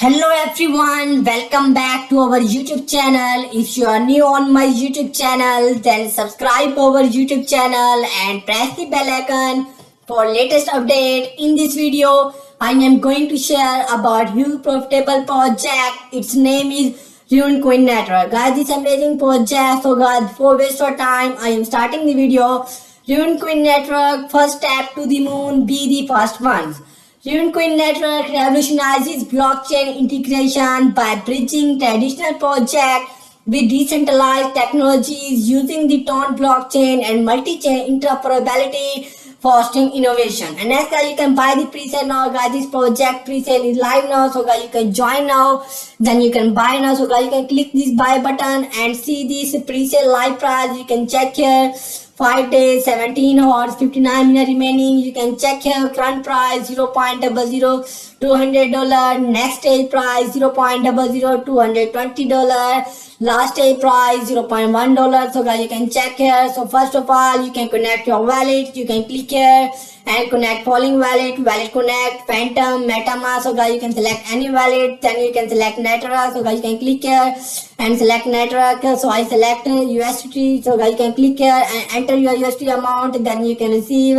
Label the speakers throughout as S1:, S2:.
S1: Hello everyone, welcome back to our YouTube channel. If you are new on my YouTube channel, then subscribe our YouTube channel and press the bell icon for latest update. In this video, I am going to share about huge profitable project. Its name is Rune Coin Network. Guys, this amazing project. So guys, before waste your time, I am starting the video. Rune Coin Network, first step to the moon, be the first ones. Runecoin Network revolutionizes blockchain integration by bridging traditional projects with decentralized technologies using the Tron blockchain and multi-chain interoperability, fostering innovation. And next, guys, you can buy the pre-sale now. Guys, this project pre-sale is live now. So guys, you can join now. Then you can buy now. So guys, you can click this buy button and see this pre-sale live price. You can check here. 5 days, 17 hours, 59 minutes remaining. You can check here current price $0.00200. Next day price $0.00220. Last day price $0.1. So guys, you can check here. So first of all, you can connect your wallet. You can click here and connect polling wallet, wallet connect, Phantom, MetaMask. So guys, you can select any wallet. Then you can select network. So guys, you can click here and select network. So I select USDT. So guys, you can click here and enter your USDT amount. Then you can receive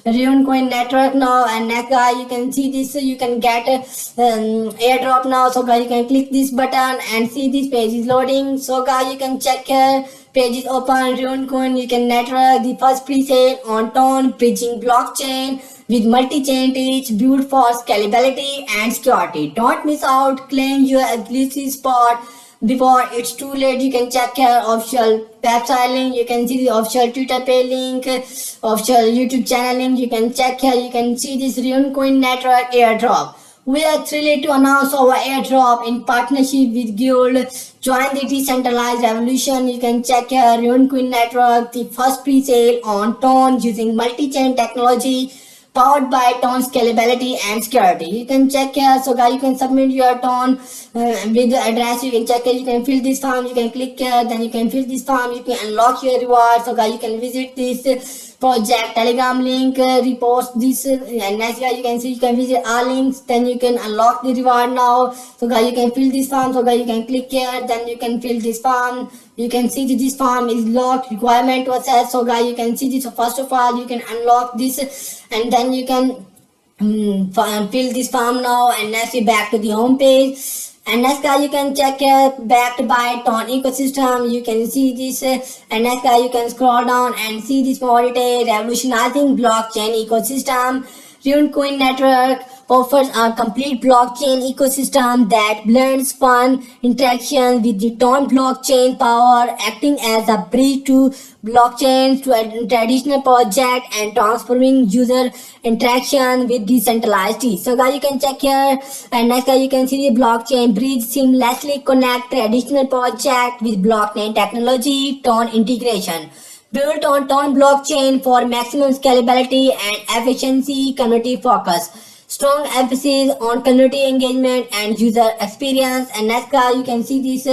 S1: Runecoin Network now. And next, guys, you can see this. You can get airdrop now. So guys, you can click this button and see this page is loading. So guys, you can check here. Page is open. Runecoin, you can network the first pre-sale on Tron bridging blockchain with multi-chain reach built for scalability and security. Don't miss out. Claim your exclusive spot before it's too late. You can check here official website link. You can see the official Twitter page link, official YouTube channel link. You can check here. You can see this Runecoin Network airdrop. We are thrilled to announce our airdrop in partnership with Guild. Join the decentralized revolution. You can check here Runecoin Network, the first pre-sale on Tron using multi-chain technology powered by Tron scalability and security. You can check here. So guys, you can submit your Tron with the address. You can check here. You can fill this form. You can click here. Then you can fill this form. You can unlock your reward. So guys, you can visit this project Telegram link, repost this, and next, guys, you can see you can visit our links. Then you can unlock the reward now. So guys, you can fill this form. So guys, you can click here. Then you can fill this form. You can see that this form is locked, requirement to access. So guys, you can see this. So first of all, you can unlock this, and then you can fill this form now. And next, you back to the home page. And next, guys, you can check here backed by Tron ecosystem. You can see this. And next, guys, you can scroll down and see this more detail. Revolutionizing blockchain ecosystem. Runecoin Network offers a complete blockchain ecosystem that blends fun interaction with the Tron blockchain power, acting as a bridge to blockchains to a traditional project and transforming user interaction with decentralized. So guys, you can check here, and next, guys, you can see the blockchain bridge seamlessly connect traditional project with blockchain technology, Tron integration. Built on Tron blockchain for maximum scalability and efficiency, community focus. Strong emphasis on community engagement and user experience. And next, guys, you can see this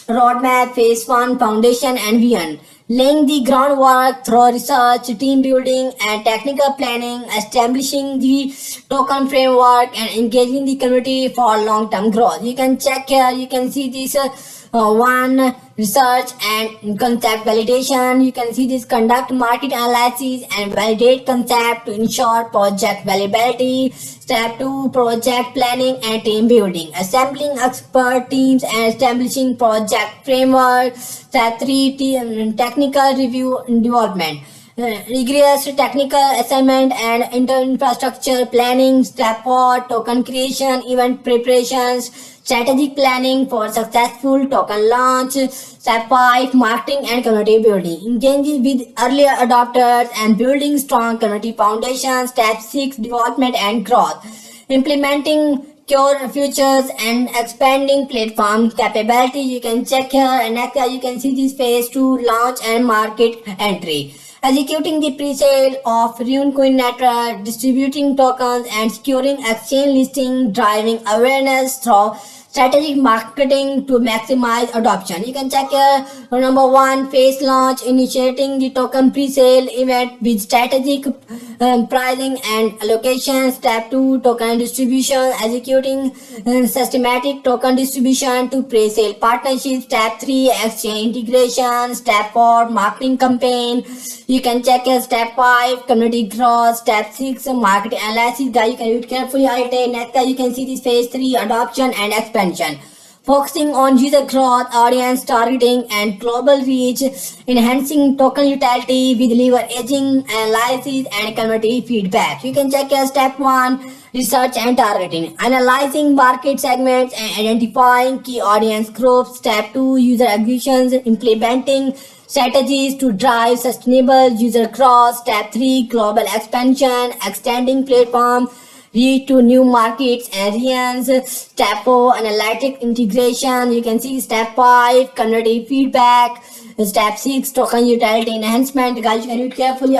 S1: roadmap, phase 1, foundation and vision. Laying the groundwork through research, team building and technical planning, establishing the token framework and engaging the community for long-term growth. You can check here, you can see this one, research and concept validation. You can see this conduct market analysis and validate concept to ensure project viability. Step 2, project planning and team building, assembling expert teams and establishing project framework. Step 3, technical review and development, rigorous technical assignment and infrastructure planning. Step 4, token creation, event preparations, strategic planning for successful token launch. Step 5, marketing and community building, engaging with early adopters and building strong community foundation. Step 6, development and growth, implementing core features and expanding platform capability. You can check here, and next, you can see this phase 2, launch and market entry. Executing the pre-sale of Runecoin Network, distributing tokens and securing exchange listing, driving awareness through strategic marketing to maximize adoption. You can check here. Number 1, phase launch, initiating the token pre-sale event with strategic pricing and allocation. Step 2, token distribution, executing systematic token distribution to pre-sale partnerships. Step 3, exchange integration. Step 4, marketing campaign. You can check here. Step 5, community growth. Step 6, market analysis. Guys, you can read carefully. Next, you can see this phase 3, adoption and expansion. Focusing on user growth, audience targeting, and global reach, enhancing token utility with leveraging analysis and community feedback. You can check here. Step 1, research and targeting, analyzing market segments and identifying key audience groups. Step 2, user acquisitions, implementing strategies to drive sustainable user growth. Step 3, global expansion, extending platform reach to new markets and regions. Step 4, analytic integration. You can see step 5, community feedback. Step 6, token utility enhancement. Guys, you can read carefully.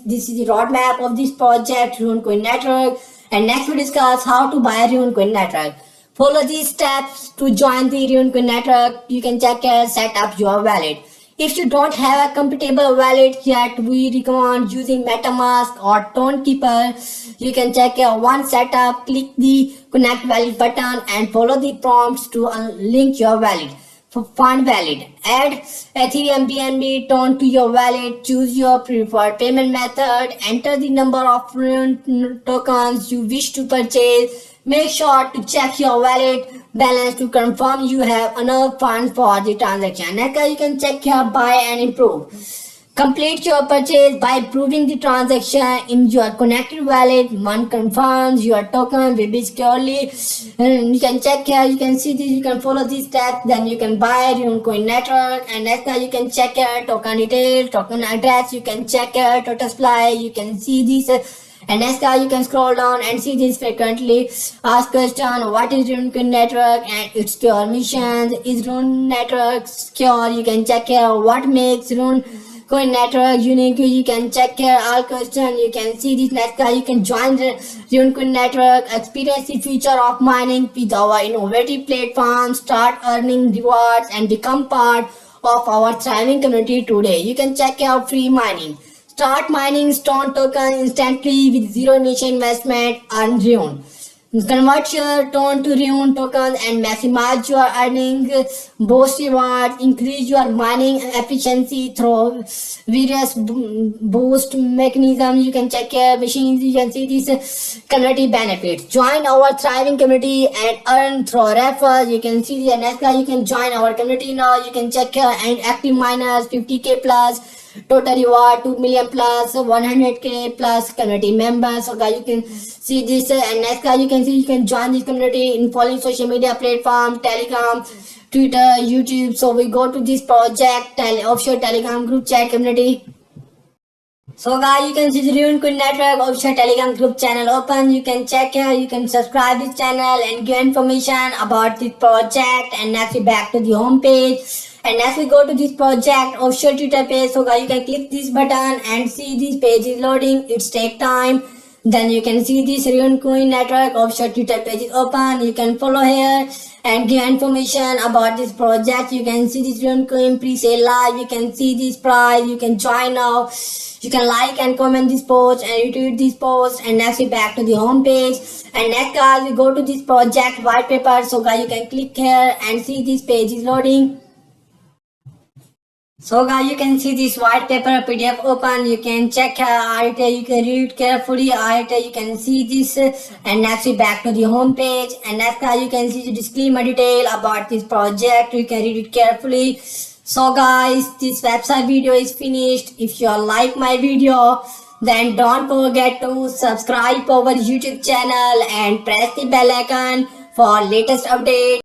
S1: This is the roadmap of this project, Runecoin Network. And next we discuss how to buy Runecoin Network. Follow these steps to join the Runecoin Network. You can check here, set up your wallet. If you don't have a compatible wallet yet, we recommend using MetaMask or ToneKeeper. You can check here one setup, click the connect wallet button and follow the prompts to link your wallet. For fund wallet, add Ethereum, BNB, Tone to your wallet, choose your preferred payment method, enter the number of Rune tokens you wish to purchase. Make sure to check your wallet balance to confirm you have enough funds for the transaction. Next, you can check your buy and improve. Complete your purchase by proving the transaction in your connected wallet. One confirms your token will be securely. You can check here. You can see this. You can follow these steps. Then you can buy Runecoin Network. And next, you can check here token details, token address. You can check here total supply. You can see this. And next, you can scroll down and see this frequently asked question: what is Runecoin Network and its secure missions? Is Rune Network secure? You can check here what makes Runecoin Network unique. You can check here all questions. You can see this. Next, you can join the Runecoin Network, experience the future of mining with our innovative platform, start earning rewards, and become part of our thriving community today. You can check out free mining. Start mining Stone token instantly with zero initial investment. Earn Rune. Convert your Tone to Rune tokens and maximize your earnings. Boost rewards. Increase your mining efficiency through various boost mechanisms. You can check your machines. You can see these community benefits. Join our thriving community and earn through referrals. You can see the next guy. You can join our community now. You can check here and active miners 50k plus. Total reward 2 million plus 100k plus community members. So guys, you can see this and next guys, you can see you can join this community in following social media platform: Telegram, Twitter, YouTube. So we go to this project offshore Telegram group chat community. So guys, you can see the Runecoin Network official Telegram group channel open. You can check here, you can subscribe this channel and get information about this project. And next we back to the home page. And as we go to this project official Twitter page, so guys, you can click this button and see this page is loading. It's take time. Then you can see this Runecoin Network official Twitter page is open. You can follow here and get information about this project. You can see this Runecoin pre-sale live. You can see this price. You can join now. You can like and comment this post and retweet this post. And next we back to the home page. And next guys, we go to this project white paper. So guys, you can click here and see this page is loading. So guys, you can see this white paper PDF open. You can check it, you can read carefully it, you can see this. And next we back to the home page. And next guys, you can see the disclaimer detail about this project. You can read it carefully. So guys, this website video is finished. If you like my video, then don't forget to subscribe our YouTube channel and press the bell icon for latest updates.